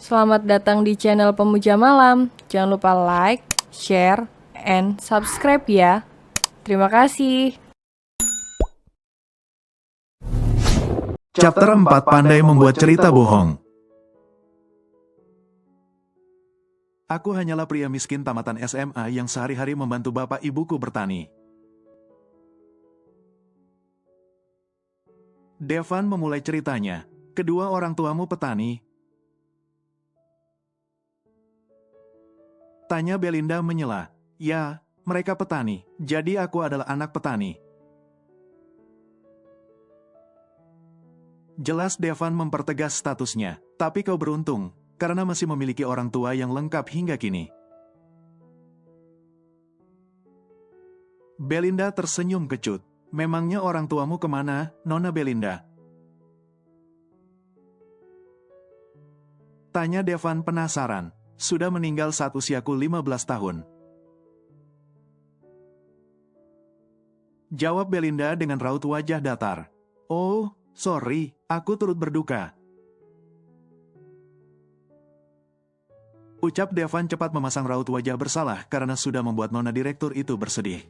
Selamat datang di channel Pemuja Malam. Jangan lupa like, share, and subscribe ya. Terima kasih. Chapter 4 Pandai Membuat Cerita Bohong. Aku hanyalah pria miskin tamatan SMA yang sehari-hari membantu bapak ibuku bertani. Devan memulai ceritanya. Kedua orang tuamu petani? Tanya Belinda menyela. Ya, mereka petani. Jadi aku adalah anak petani. Jelas Devan mempertegas statusnya. Tapi kau beruntung, karena masih memiliki orang tua yang lengkap hingga kini. Belinda tersenyum kecut. Memangnya orang tuamu kemana, Nona Belinda? Tanya Devan penasaran. Sudah meninggal saat usiaku 15 tahun. Jawab Belinda dengan raut wajah datar. Oh, sorry, aku turut berduka. Ucap Devan cepat memasang raut wajah bersalah karena sudah membuat nona direktur itu bersedih.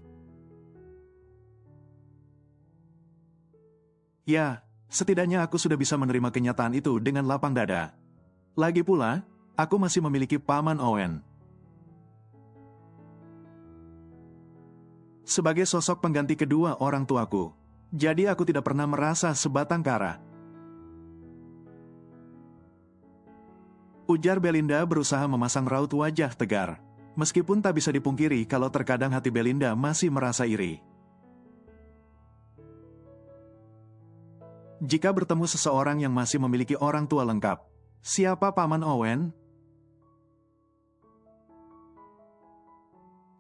Ya, setidaknya aku sudah bisa menerima kenyataan itu dengan lapang dada. Lagi pula, aku masih memiliki Paman Owen. Sebagai sosok pengganti kedua orang tuaku, jadi aku tidak pernah merasa sebatang kara. Ujar Belinda berusaha memasang raut wajah tegar. Meskipun tak bisa dipungkiri kalau terkadang hati Belinda masih merasa iri. Jika bertemu seseorang yang masih memiliki orang tua lengkap, siapa Paman Owen?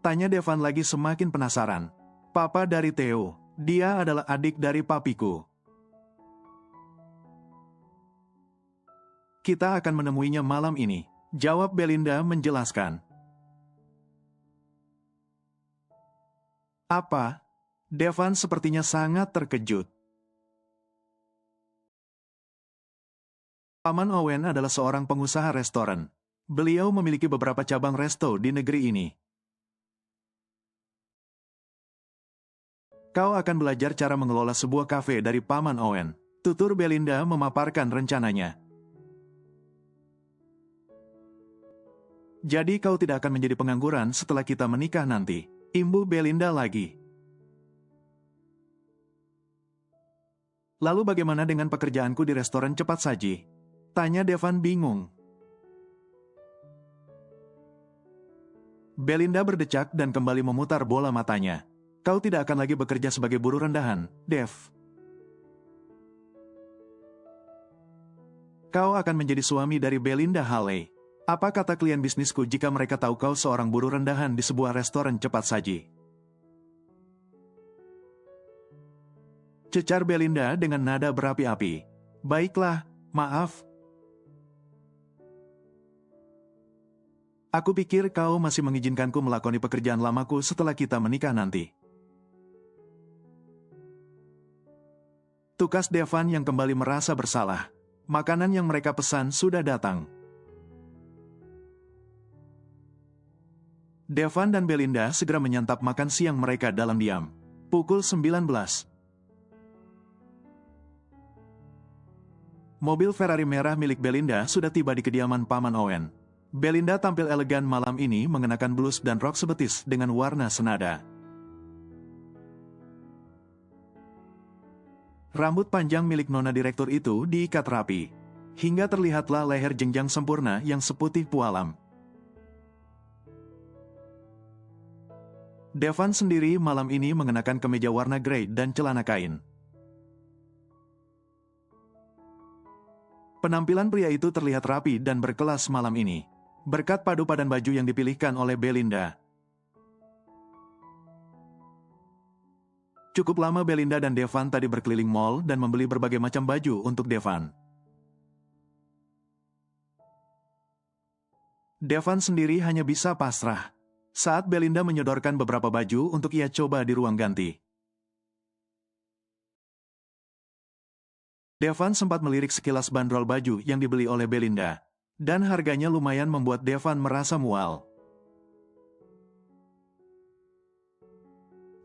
Tanya Devan lagi semakin penasaran. Papa dari Theo, dia adalah adik dari papiku. Kita akan menemuinya malam ini, jawab Belinda menjelaskan. Apa? Devan sepertinya sangat terkejut. Paman Owen adalah seorang pengusaha restoran. Beliau memiliki beberapa cabang resto di negeri ini. Kau akan belajar cara mengelola sebuah kafe dari Paman Owen. Tutur Belinda memaparkan rencananya. Jadi kau tidak akan menjadi pengangguran setelah kita menikah nanti. Imbuh Belinda lagi. Lalu bagaimana dengan pekerjaanku di restoran cepat saji? Tanya Devan bingung. Belinda berdecak dan kembali memutar bola matanya. Kau tidak akan lagi bekerja sebagai buruh rendahan, Dev. Kau akan menjadi suami dari Belinda Haley. Apa kata klien bisnisku jika mereka tahu kau seorang buruh rendahan di sebuah restoran cepat saji? Cecar Belinda dengan nada berapi-api. Baiklah, maaf. Aku pikir kau masih mengizinkanku melakoni pekerjaan lamaku setelah kita menikah nanti. Tukas Devan yang kembali merasa bersalah. Makanan yang mereka pesan sudah datang. Devan dan Belinda segera menyantap makan siang mereka dalam diam. Pukul 19. Mobil Ferrari merah milik Belinda sudah tiba di kediaman Paman Owen. Belinda tampil elegan malam ini mengenakan blus dan rok sebetis dengan warna senada. Rambut panjang milik nona direktur itu diikat rapi, hingga terlihatlah leher jenjang sempurna yang seputih pualam. Devan sendiri malam ini mengenakan kemeja warna grey dan celana kain. Penampilan pria itu terlihat rapi dan berkelas malam ini, berkat padu padan baju yang dipilihkan oleh Belinda. Cukup lama Belinda dan Devan tadi berkeliling mall dan membeli berbagai macam baju untuk Devan. Devan sendiri hanya bisa pasrah saat Belinda menyodorkan beberapa baju untuk ia coba di ruang ganti. Devan sempat melirik sekilas bandrol baju yang dibeli oleh Belinda. Dan harganya lumayan membuat Devan merasa mual.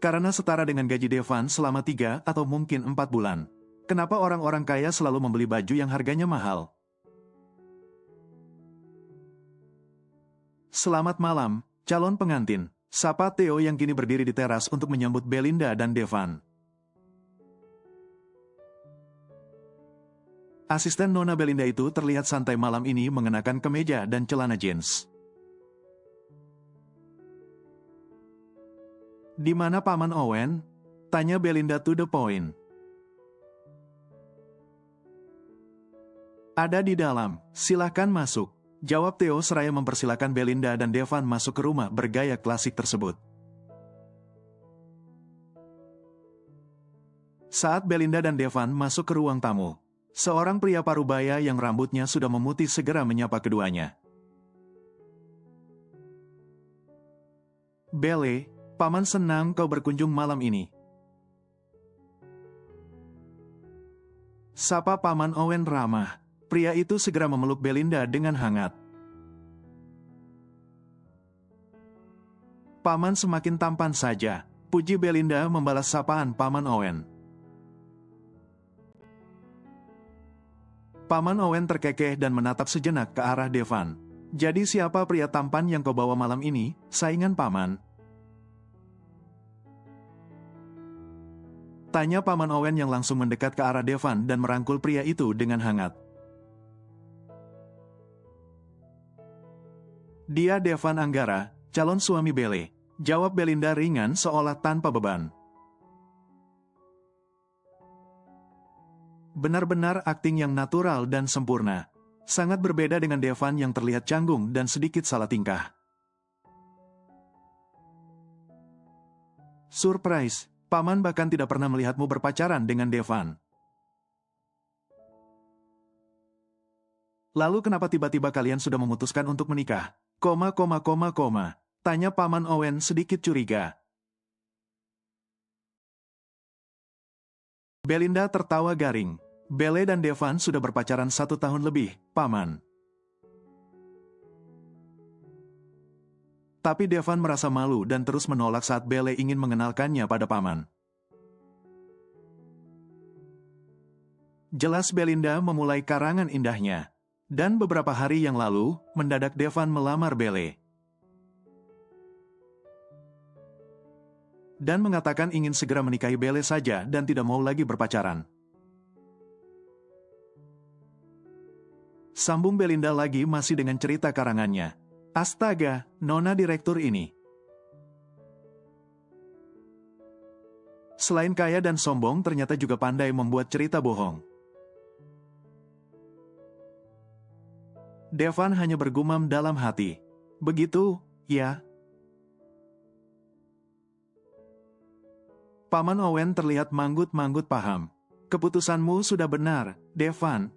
Karena setara dengan gaji Devan selama 3 atau mungkin 4 bulan. Kenapa orang-orang kaya selalu membeli baju yang harganya mahal? Selamat malam, calon pengantin. Sapa Theo yang kini berdiri di teras untuk menyambut Belinda dan Devan. Asisten Nona Belinda itu terlihat santai malam ini mengenakan kemeja dan celana jeans. Di mana Paman Owen? Tanya Belinda to the point. Ada di dalam, silahkan masuk. Jawab Theo seraya mempersilahkan Belinda dan Devan masuk ke rumah bergaya klasik tersebut. Saat Belinda dan Devan masuk ke ruang tamu, seorang pria parubaya yang rambutnya sudah memutih segera menyapa keduanya. Belle, Paman senang kau berkunjung malam ini. Sapa Paman Owen ramah. Pria itu segera memeluk Belinda dengan hangat. Paman semakin tampan saja, puji Belinda membalas sapaan Paman Owen. Paman Owen terkekeh dan menatap sejenak ke arah Devan. Jadi siapa pria tampan yang kau bawa malam ini, saingan Paman? Tanya Paman Owen yang langsung mendekat ke arah Devan dan merangkul pria itu dengan hangat. Dia Devan Anggara, calon suami Belle. Jawab Belinda ringan seolah tanpa beban. Benar-benar akting yang natural dan sempurna. Sangat berbeda dengan Devan yang terlihat canggung dan sedikit salah tingkah. Surprise, Paman bahkan tidak pernah melihatmu berpacaran dengan Devan. Lalu kenapa tiba-tiba kalian sudah memutuskan untuk menikah? Tanya Paman Owen sedikit curiga. Belinda tertawa garing. Belle dan Devan sudah berpacaran 1 tahun lebih, Paman. Tapi Devan merasa malu dan terus menolak saat Belle ingin mengenalkannya pada Paman. Jelas Belinda memulai karangan indahnya. Dan beberapa hari yang lalu, mendadak Devan melamar Belle. Dan mengatakan ingin segera menikahi Belle saja dan tidak mau lagi berpacaran. Sambung Belinda lagi masih dengan cerita karangannya. Astaga, Nona Direktur ini. Selain kaya dan sombong, ternyata juga pandai membuat cerita bohong. Devan hanya bergumam dalam hati. Begitu, ya. Paman Owen terlihat manggut-manggut paham. Keputusanmu sudah benar, Devan.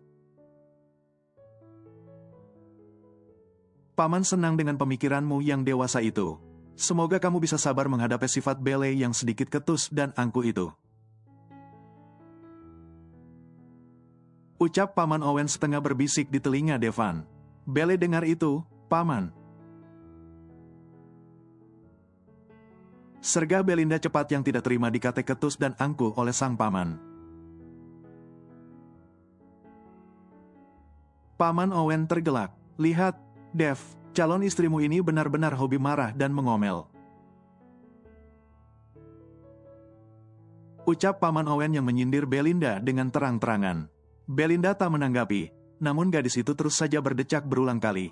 Paman senang dengan pemikiranmu yang dewasa itu. Semoga kamu bisa sabar menghadapi sifat Belle yang sedikit ketus dan angkuh itu. Ucap Paman Owen setengah berbisik di telinga Devan. Belle dengar itu, Paman. Sergah Belinda cepat yang tidak terima dikata ketus dan angkuh oleh sang paman. Paman Owen tergelak. Lihat, Dev, calon istrimu ini benar-benar hobi marah dan mengomel. Ucap Paman Owen yang menyindir Belinda dengan terang-terangan. Belinda tak menanggapi, namun gadis itu terus saja berdecak berulang kali.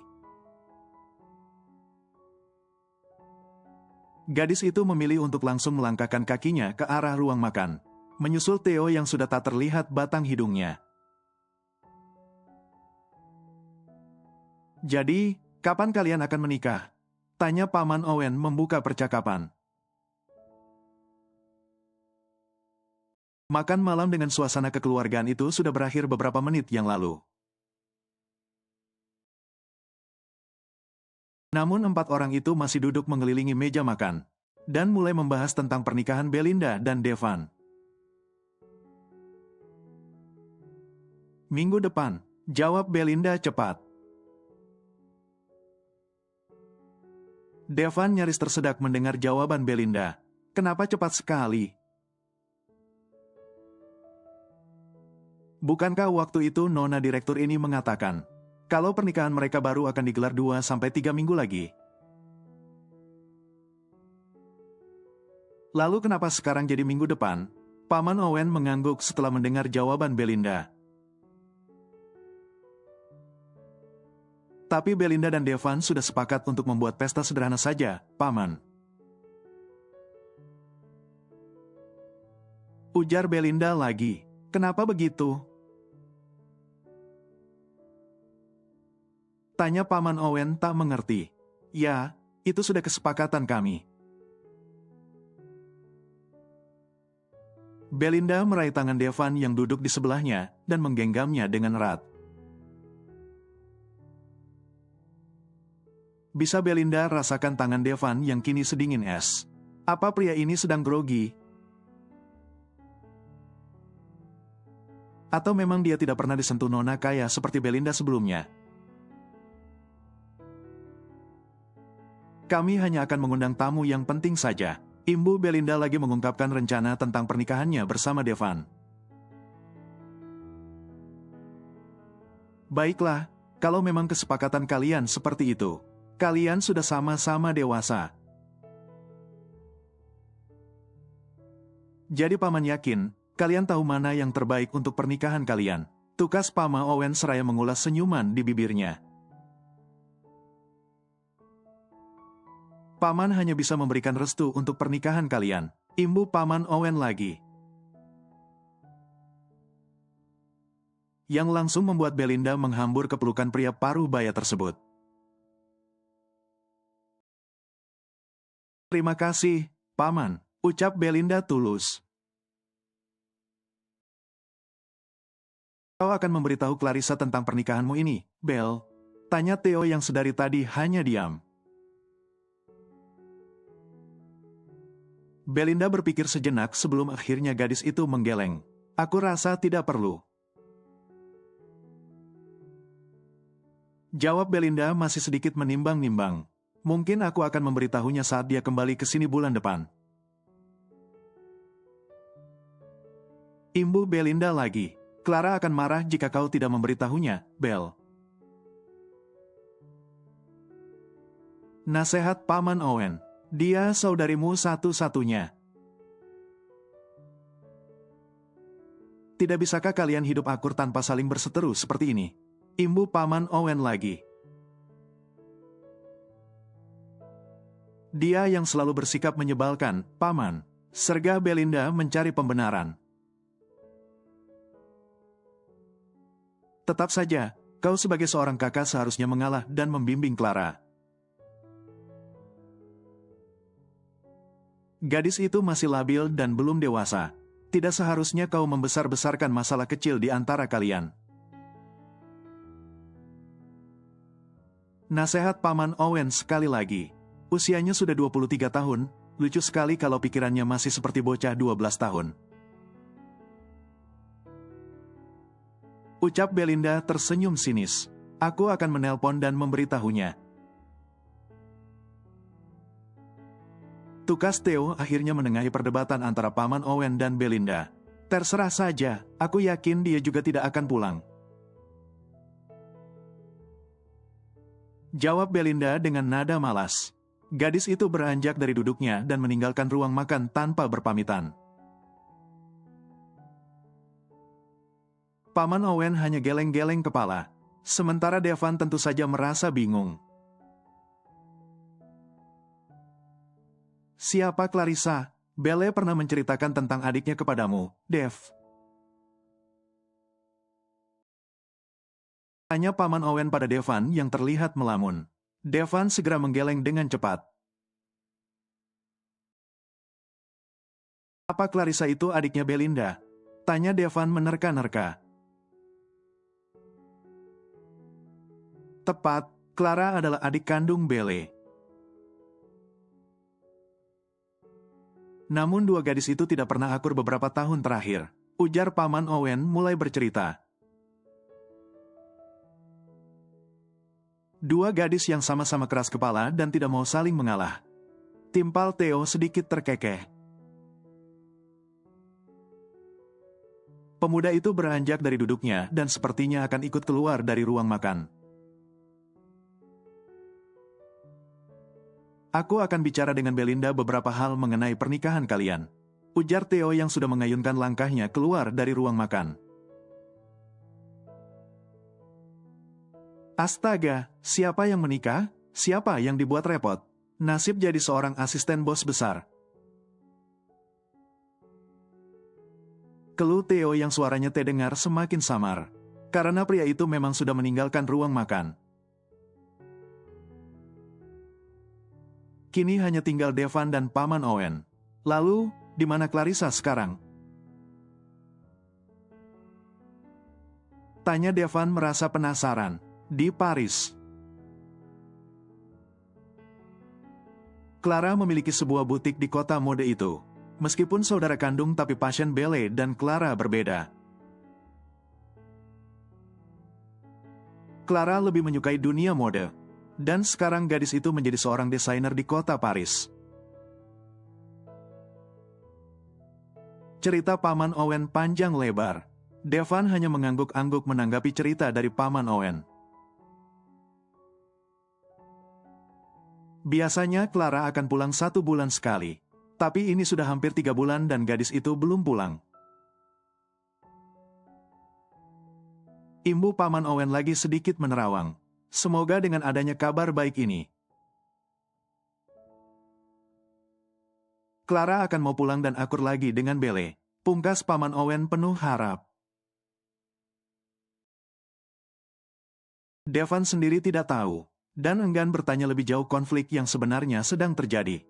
Gadis itu memilih untuk langsung melangkahkan kakinya ke arah ruang makan, menyusul Theo yang sudah tak terlihat batang hidungnya. Jadi, kapan kalian akan menikah? Tanya Paman Owen membuka percakapan. Makan malam dengan suasana kekeluargaan itu sudah berakhir beberapa menit yang lalu. Namun 4 orang itu masih duduk mengelilingi meja makan, dan mulai membahas tentang pernikahan Belinda dan Devan. Minggu depan, jawab Belinda cepat. Devan nyaris tersedak mendengar jawaban Belinda. Kenapa cepat sekali? Bukankah waktu itu Nona Direktur ini mengatakan, kalau pernikahan mereka baru akan digelar 2-3 minggu lagi? Lalu kenapa sekarang jadi minggu depan? Paman Owen mengangguk setelah mendengar jawaban Belinda. Tapi Belinda dan Devan sudah sepakat untuk membuat pesta sederhana saja, Paman. Ujar Belinda lagi. Kenapa begitu? Tanya Paman Owen tak mengerti. Ya, itu sudah kesepakatan kami. Belinda meraih tangan Devan yang duduk di sebelahnya dan menggenggamnya dengan erat. Bisa Belinda rasakan tangan Devan yang kini sedingin es. Apa pria ini sedang grogi? Atau memang dia tidak pernah disentuh nona kaya seperti Belinda sebelumnya? Kami hanya akan mengundang tamu yang penting saja. Imbu Belinda lagi mengungkapkan rencana tentang pernikahannya bersama Devan. Baiklah, kalau memang kesepakatan kalian seperti itu. Kalian sudah sama-sama dewasa. Jadi Paman yakin, kalian tahu mana yang terbaik untuk pernikahan kalian. Tukas Paman Owen seraya mengulas senyuman di bibirnya. Paman hanya bisa memberikan restu untuk pernikahan kalian. Imbu Paman Owen lagi. Yang langsung membuat Belinda menghambur ke pelukan pria paruh baya tersebut. Terima kasih, Paman, ucap Belinda tulus. Kau akan memberitahu Clarissa tentang pernikahanmu ini, Bel? Tanya Theo yang sedari tadi hanya diam. Belinda berpikir sejenak sebelum akhirnya gadis itu menggeleng. Aku rasa tidak perlu. Jawab Belinda masih sedikit menimbang-nimbang. Mungkin aku akan memberitahunya saat dia kembali ke sini bulan depan. Imbu Belinda lagi. Clara akan marah jika kau tidak memberitahunya, Bel. Nasihat Paman Owen. Dia saudarimu satu-satunya. Tidak bisakah kalian hidup akur tanpa saling berseteru seperti ini? Imbu Paman Owen lagi. Dia yang selalu bersikap menyebalkan, Paman. Sergah Belinda mencari pembenaran. Tetap saja, kau sebagai seorang kakak seharusnya mengalah dan membimbing Clara. Gadis itu masih labil dan belum dewasa. Tidak seharusnya kau membesar-besarkan masalah kecil di antara kalian. Nasihat Paman Owen sekali lagi. Usianya sudah 23 tahun, lucu sekali kalau pikirannya masih seperti bocah 12 tahun. Ucap Belinda tersenyum sinis. Aku akan menelpon dan memberitahunya. Tukas Theo akhirnya menengahi perdebatan antara Paman Owen dan Belinda. Terserah saja, aku yakin dia juga tidak akan pulang. Jawab Belinda dengan nada malas. Gadis itu beranjak dari duduknya dan meninggalkan ruang makan tanpa berpamitan. Paman Owen hanya geleng-geleng kepala. Sementara Devan tentu saja merasa bingung. Siapa Clarissa? Belle pernah menceritakan tentang adiknya kepadamu, Dev. Tanya Paman Owen pada Devan yang terlihat melamun. Devan segera menggeleng dengan cepat. Apa Clarissa itu adiknya Belinda? Tanya Devan menerka-nerka. Tepat, Clara adalah adik kandung Belle. Namun dua gadis itu tidak pernah akur beberapa tahun terakhir. Ujar Paman Owen mulai bercerita. Dua gadis yang sama-sama keras kepala dan tidak mau saling mengalah. Timpal Theo sedikit terkekeh. Pemuda itu beranjak dari duduknya dan sepertinya akan ikut keluar dari ruang makan. Aku akan bicara dengan Belinda beberapa hal mengenai pernikahan kalian, ujar Theo yang sudah mengayunkan langkahnya keluar dari ruang makan. Astaga, siapa yang menikah? Siapa yang dibuat repot? Nasib jadi seorang asisten bos besar. Keluh Theo yang suaranya terdengar semakin samar, karena pria itu memang sudah meninggalkan ruang makan. Kini hanya tinggal Devan dan Paman Owen. Lalu, di mana Clarissa sekarang? Tanya Devan merasa penasaran. Di Paris. Clara memiliki sebuah butik di kota mode itu. Meskipun saudara kandung tapi passion ballet dan Clara berbeda. Clara lebih menyukai dunia mode. Dan sekarang gadis itu menjadi seorang desainer di kota Paris. Cerita Paman Owen panjang lebar. Devan hanya mengangguk-angguk menanggapi cerita dari Paman Owen. Biasanya Clara akan pulang 1 bulan sekali. Tapi ini sudah hampir 3 bulan dan gadis itu belum pulang. Imbu Paman Owen lagi sedikit menerawang. Semoga dengan adanya kabar baik ini, Clara akan mau pulang dan akur lagi dengan Belle. Pungkas Paman Owen penuh harap. Devan sendiri tidak tahu, dan enggan bertanya lebih jauh konflik yang sebenarnya sedang terjadi.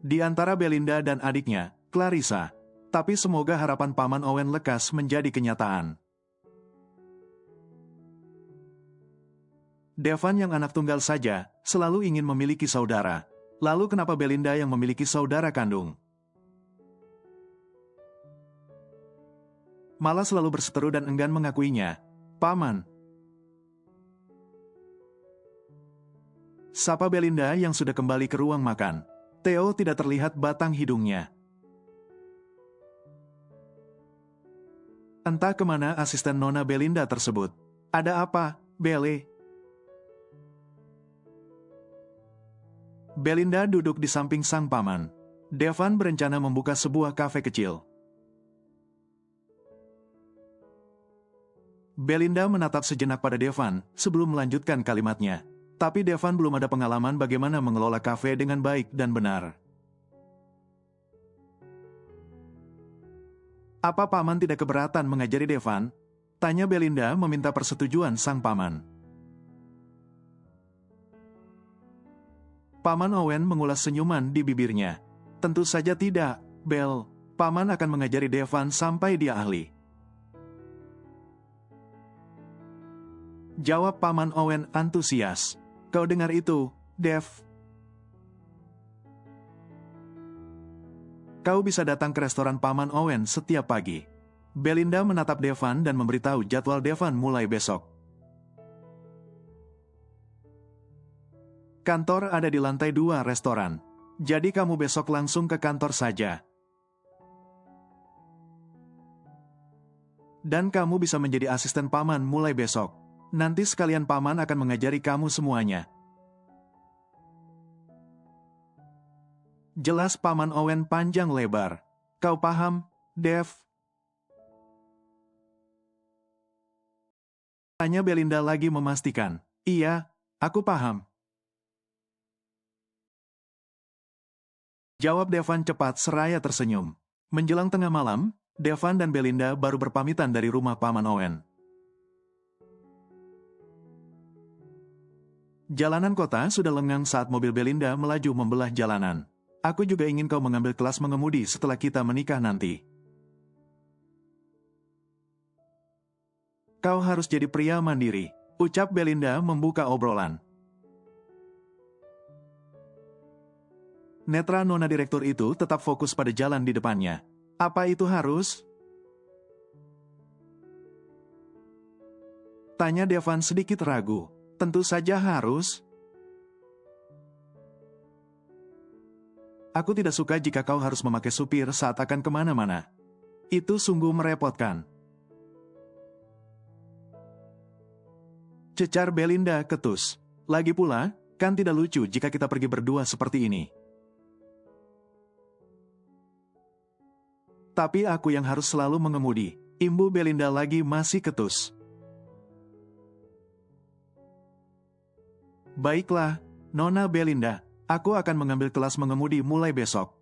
Di antara Belinda dan adiknya, Clarissa. Tapi semoga harapan Paman Owen lekas menjadi kenyataan. Devan yang anak tunggal saja, selalu ingin memiliki saudara. Lalu kenapa Belinda yang memiliki saudara kandung? Malah selalu berseteru dan enggan mengakuinya. Paman. Sapa Belinda yang sudah kembali ke ruang makan. Theo tidak terlihat batang hidungnya. Entah kemana asisten Nona Belinda tersebut. Ada apa, Belle? Belinda duduk di samping sang paman. Devan berencana membuka sebuah kafe kecil. Belinda menatap sejenak pada Devan sebelum melanjutkan kalimatnya. Tapi Devan belum ada pengalaman bagaimana mengelola kafe dengan baik dan benar. Apa paman tidak keberatan mengajari Devan? Tanya Belinda meminta persetujuan sang paman. Paman Owen mengulas senyuman di bibirnya. Tentu saja tidak, Bel. Paman akan mengajari Devan sampai dia ahli. Jawab Paman Owen antusias. Kau dengar itu, Dev? Kau bisa datang ke restoran Paman Owen setiap pagi. Belinda menatap Devan dan memberitahu jadwal Devan mulai besok. Kantor ada di lantai 2 restoran. Jadi kamu besok langsung ke kantor saja. Dan kamu bisa menjadi asisten Paman mulai besok. Nanti sekalian Paman akan mengajari kamu semuanya. Jelas Paman Owen panjang lebar. Kau paham, Dev? Tanya Belinda lagi memastikan. Iya, aku paham. Jawab Devan cepat seraya tersenyum. Menjelang tengah malam, Devan dan Belinda baru berpamitan dari rumah Paman Owen. Jalanan kota sudah lengang saat mobil Belinda melaju membelah jalanan. Aku juga ingin kau mengambil kelas mengemudi setelah kita menikah nanti. Kau harus jadi pria mandiri, ucap Belinda membuka obrolan. Netra nona direktur itu tetap fokus pada jalan di depannya. Apa itu harus? Tanya Devan sedikit ragu. Tentu saja harus. Aku tidak suka jika kau harus memakai supir saat akan kemana-mana. Itu sungguh merepotkan. Cecar Belinda ketus. Lagi pula, kan tidak lucu jika kita pergi berdua seperti ini. Tapi aku yang harus selalu mengemudi. Imbu Belinda lagi masih ketus. Baiklah, Nona Belinda, aku akan mengambil kelas mengemudi mulai besok.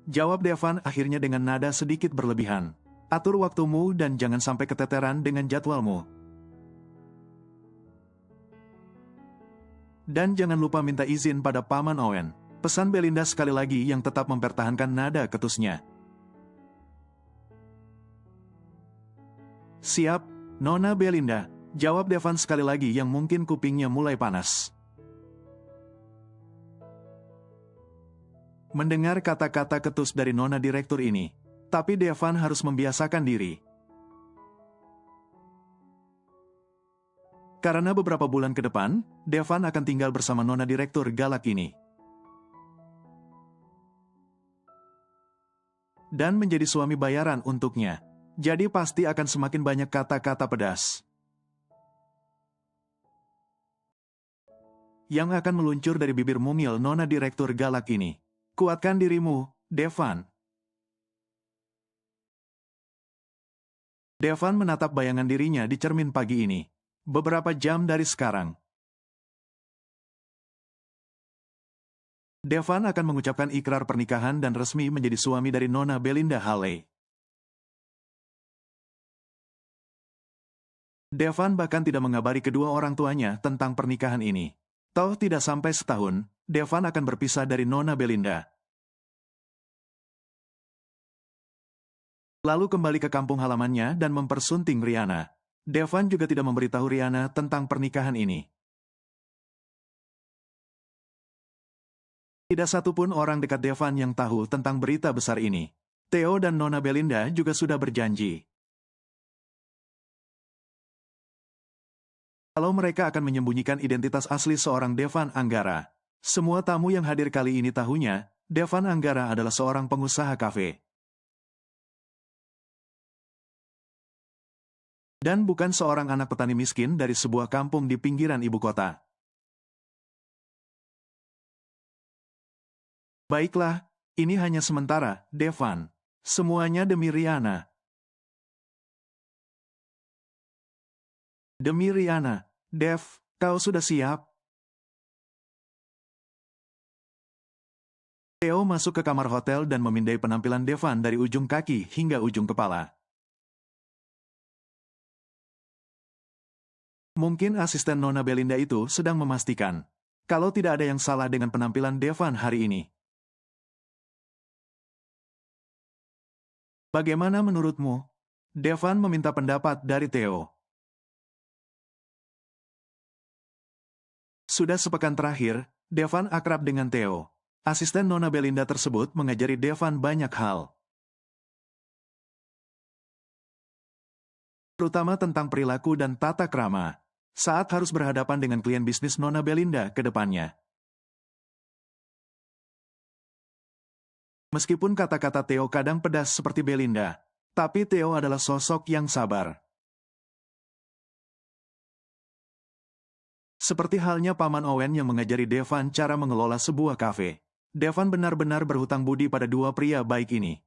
Jawab Devan akhirnya dengan nada sedikit berlebihan. Atur waktumu dan jangan sampai keteteran dengan jadwalmu. Dan jangan lupa minta izin pada Paman Owen. Pesan Belinda sekali lagi yang tetap mempertahankan nada ketusnya. Siap, Nona Belinda. Jawab Devan sekali lagi yang mungkin kupingnya mulai panas. Mendengar kata-kata ketus dari Nona Direktur ini, tapi Devan harus membiasakan diri. Karena beberapa bulan ke depan, Devan akan tinggal bersama Nona Direktur galak ini. Dan menjadi suami bayaran untuknya. Jadi pasti akan semakin banyak kata-kata pedas yang akan meluncur dari bibir mungil Nona Direktur galak ini. Kuatkan dirimu, Devan. Devan menatap bayangan dirinya di cermin pagi ini. Beberapa jam dari sekarang. Devan akan mengucapkan ikrar pernikahan dan resmi menjadi suami dari Nona Belinda Halley. Devan bahkan tidak mengabari kedua orang tuanya tentang pernikahan ini. Toh tidak sampai setahun, Devan akan berpisah dari Nona Belinda. Lalu kembali ke kampung halamannya dan mempersunting Rihanna. Devan juga tidak memberitahu Rihanna tentang pernikahan ini. Tidak satupun orang dekat Devan yang tahu tentang berita besar ini. Theo dan Nona Belinda juga sudah berjanji. Kalau mereka akan menyembunyikan identitas asli seorang Devan Anggara. Semua tamu yang hadir kali ini tahunya, Devan Anggara adalah seorang pengusaha kafe. Dan bukan seorang anak petani miskin dari sebuah kampung di pinggiran ibu kota. Baiklah, ini hanya sementara, Devan. Semuanya demi Rihanna. Demi Rihanna. Dev, kau sudah siap? Theo masuk ke kamar hotel dan memindai penampilan Devan dari ujung kaki hingga ujung kepala. Mungkin asisten Nona Belinda itu sedang memastikan kalau tidak ada yang salah dengan penampilan Devan hari ini. Bagaimana menurutmu? Devan meminta pendapat dari Theo. Sudah sepekan terakhir, Devan akrab dengan Theo. Asisten Nona Belinda tersebut mengajari Devan banyak hal. Terutama tentang perilaku dan tata krama, saat harus berhadapan dengan klien bisnis Nona Belinda ke depannya. Meskipun kata-kata Theo kadang pedas seperti Belinda, tapi Theo adalah sosok yang sabar. Seperti halnya Paman Owen yang mengajari Devan cara mengelola sebuah kafe. Devan benar-benar berhutang budi pada dua pria baik ini.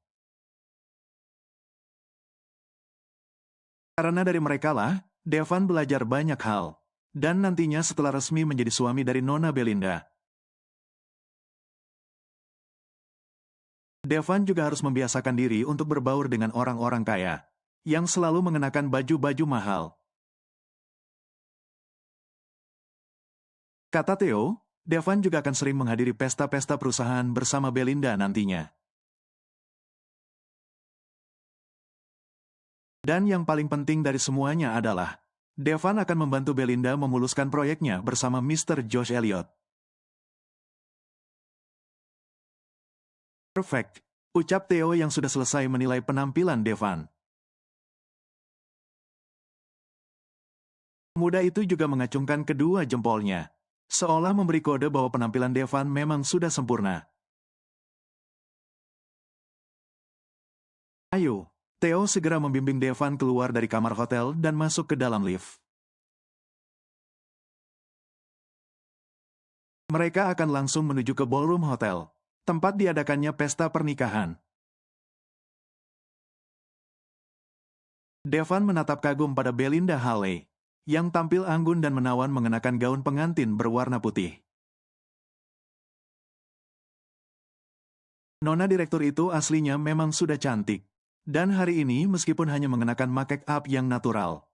Karena dari merekalah, Devan belajar banyak hal. Dan nantinya setelah resmi menjadi suami dari Nona Belinda, Devan juga harus membiasakan diri untuk berbaur dengan orang-orang kaya, yang selalu mengenakan baju-baju mahal. Kata Theo, Devan juga akan sering menghadiri pesta-pesta perusahaan bersama Belinda nantinya. Dan yang paling penting dari semuanya adalah, Devan akan membantu Belinda memuluskan proyeknya bersama Mr. Josh Elliot. Perfect, ucap Theo yang sudah selesai menilai penampilan Devan. Pemuda itu juga mengacungkan kedua jempolnya, seolah memberi kode bahwa penampilan Devan memang sudah sempurna. Ayo, Theo segera membimbing Devan keluar dari kamar hotel dan masuk ke dalam lift. Mereka akan langsung menuju ke ballroom hotel, tempat diadakannya pesta pernikahan. Devan menatap kagum pada Belinda Halley, yang tampil anggun dan menawan mengenakan gaun pengantin berwarna putih. Nona direktur itu aslinya memang sudah cantik, dan hari ini meskipun hanya mengenakan make up yang natural.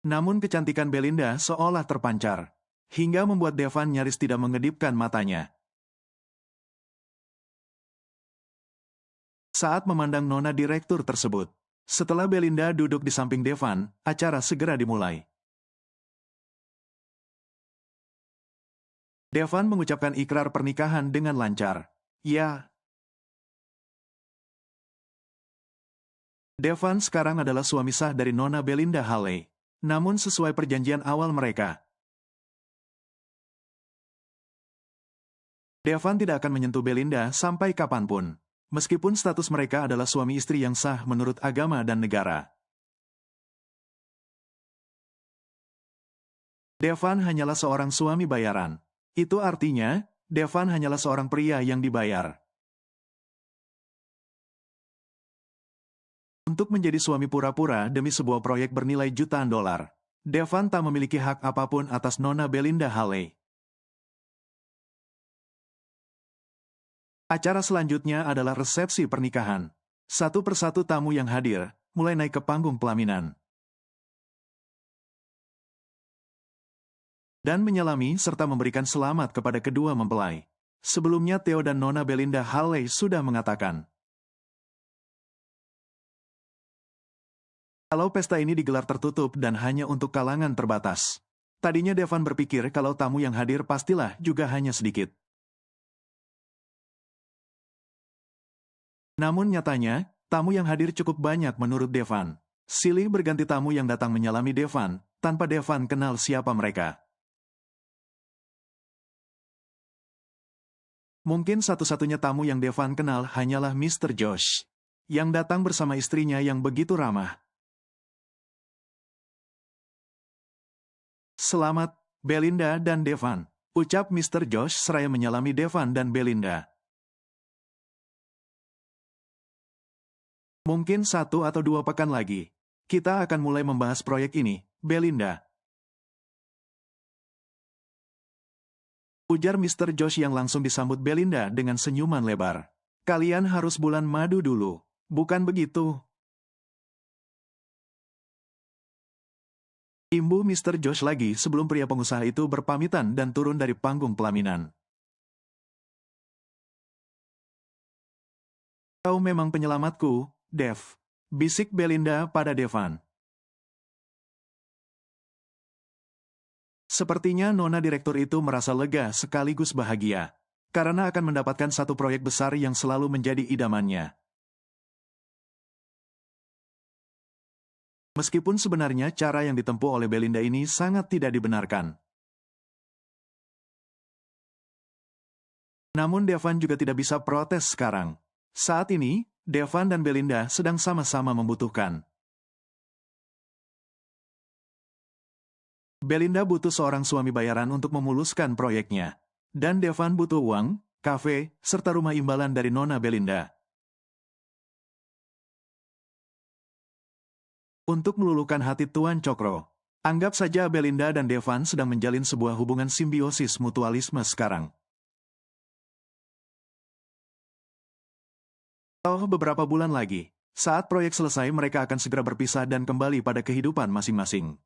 Namun kecantikan Belinda seolah terpancar, hingga membuat Devan nyaris tidak mengedipkan matanya. Saat memandang nona direktur tersebut, setelah Belinda duduk di samping Devan, acara segera dimulai. Devan mengucapkan ikrar pernikahan dengan lancar. Ya. Devan sekarang adalah suami sah dari nona Belinda Halley. Namun sesuai perjanjian awal mereka, Devan tidak akan menyentuh Belinda sampai kapanpun, meskipun status mereka adalah suami istri yang sah menurut agama dan negara. Devan hanyalah seorang suami bayaran. Itu artinya, Devan hanyalah seorang pria yang dibayar untuk menjadi suami pura-pura demi sebuah proyek bernilai jutaan dolar. Devan tak memiliki hak apapun atas nona Belinda Halley. Acara selanjutnya adalah resepsi pernikahan. Satu persatu tamu yang hadir, mulai naik ke panggung pelaminan. Dan menyalami serta memberikan selamat kepada kedua mempelai. Sebelumnya Theo dan nona Belinda Halley sudah mengatakan, kalau pesta ini digelar tertutup dan hanya untuk kalangan terbatas. Tadinya Devan berpikir kalau tamu yang hadir pastilah juga hanya sedikit. Namun nyatanya, tamu yang hadir cukup banyak menurut Devan. Silih berganti tamu yang datang menyalami Devan, tanpa Devan kenal siapa mereka. Mungkin satu-satunya tamu yang Devan kenal hanyalah Mr. Josh, yang datang bersama istrinya yang begitu ramah. Selamat, Belinda dan Devan, ucap Mr. Josh seraya menyalami Devan dan Belinda. Mungkin 1 atau 2 pekan lagi, kita akan mulai membahas proyek ini, Belinda. Ujar Mr. Josh yang langsung disambut Belinda dengan senyuman lebar. Kalian harus bulan madu dulu, bukan begitu? Imbu Mr. Josh lagi sebelum pria pengusaha itu berpamitan dan turun dari panggung pelaminan. Kau memang penyelamatku, Dev, bisik Belinda pada Devan. Sepertinya nona direktur itu merasa lega sekaligus bahagia, karena akan mendapatkan satu proyek besar yang selalu menjadi idamannya. Meskipun sebenarnya cara yang ditempuh oleh Belinda ini sangat tidak dibenarkan. Namun Devan juga tidak bisa protes sekarang. Saat ini, Devan dan Belinda sedang sama-sama membutuhkan. Belinda butuh seorang suami bayaran untuk memuluskan proyeknya. Dan Devan butuh uang, kafe, serta rumah imbalan dari nona Belinda. Untuk meluluhkan hati Tuan Cokro, anggap saja Belinda dan Devan sedang menjalin sebuah hubungan simbiosis mutualisme sekarang. Beberapa bulan lagi, saat proyek selesai mereka akan segera berpisah dan kembali pada kehidupan masing-masing.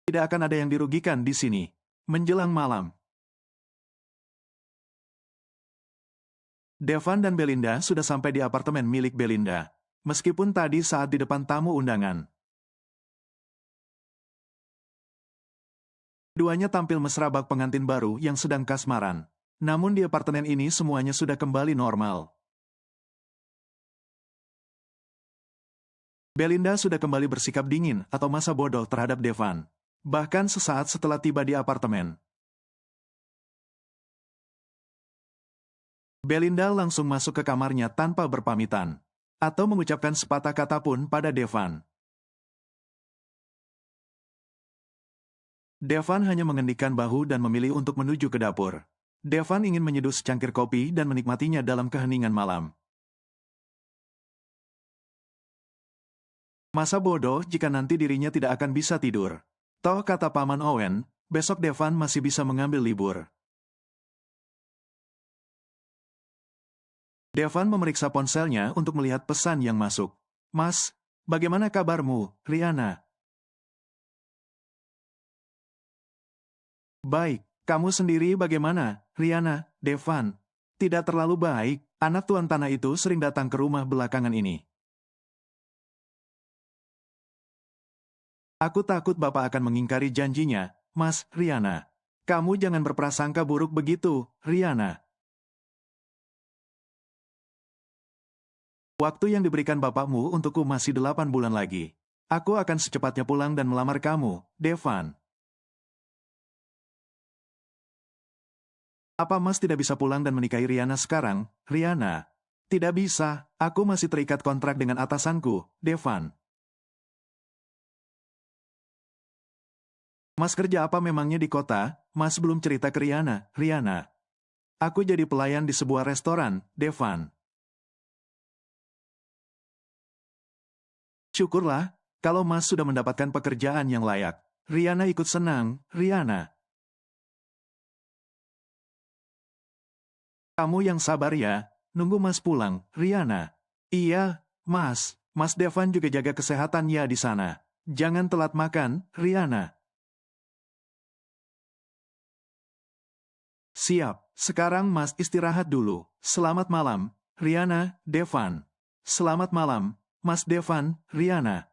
Tidak akan ada yang dirugikan di sini. Menjelang malam, Devan dan Belinda sudah sampai di apartemen milik Belinda, meskipun tadi saat di depan tamu undangan. Keduanya tampil mesra bak pengantin baru yang sedang kasmaran. Namun di apartemen ini semuanya sudah kembali normal. Belinda sudah kembali bersikap dingin atau masa bodoh terhadap Devan. Bahkan sesaat setelah tiba di apartemen. Belinda langsung masuk ke kamarnya tanpa berpamitan. Atau mengucapkan sepatah kata pun pada Devan. Devan hanya mengendikkan bahu dan memilih untuk menuju ke dapur. Devan ingin menyeduh secangkir kopi dan menikmatinya dalam keheningan malam. Masa bodoh jika nanti dirinya tidak akan bisa tidur. Toh kata Paman Owen, besok Devan masih bisa mengambil libur. Devan memeriksa ponselnya untuk melihat pesan yang masuk. Mas, bagaimana kabarmu, Rihanna? Baik, kamu sendiri bagaimana, Rihanna? Devan? Tidak terlalu baik, anak tuan tanah itu sering datang ke rumah belakangan ini. Aku takut Bapak akan mengingkari janjinya, Mas, Rihanna. Kamu jangan berprasangka buruk begitu, Rihanna. Waktu yang diberikan bapakmu untukku masih 8 bulan lagi. Aku akan secepatnya pulang dan melamar kamu, Devan. Apa Mas tidak bisa pulang dan menikahi Rihanna sekarang, Rihanna? Tidak bisa, aku masih terikat kontrak dengan atasanku, Devan. Mas kerja apa memangnya di kota? Mas belum cerita ke Rihanna, Rihanna. Aku jadi pelayan di sebuah restoran, Devan. Syukurlah, kalau Mas sudah mendapatkan pekerjaan yang layak. Rihanna ikut senang, Rihanna. Kamu yang sabar ya, nunggu Mas pulang, Rihanna. Iya, Mas. Mas Devan juga jaga kesehatan ya di sana. Jangan telat makan, Rihanna. Siap, sekarang Mas istirahat dulu. Selamat malam, Rihanna, Devan. Selamat malam, Mas Devan, Rihanna.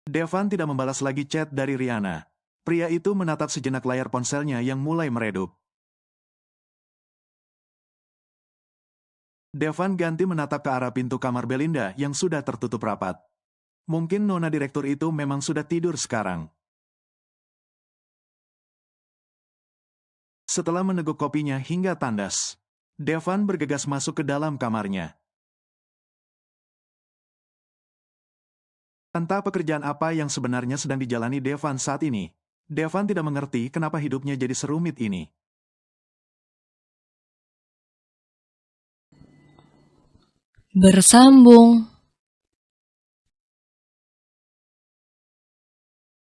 Devan tidak membalas lagi chat dari Rihanna. Pria itu menatap sejenak layar ponselnya yang mulai meredup. Devan ganti menatap ke arah pintu kamar Belinda yang sudah tertutup rapat. Mungkin nona direktur itu memang sudah tidur sekarang. Setelah meneguk kopinya hingga tandas, Devan bergegas masuk ke dalam kamarnya. Entah pekerjaan apa yang sebenarnya sedang dijalani Devan saat ini. Devan tidak mengerti kenapa hidupnya jadi serumit ini. Bersambung.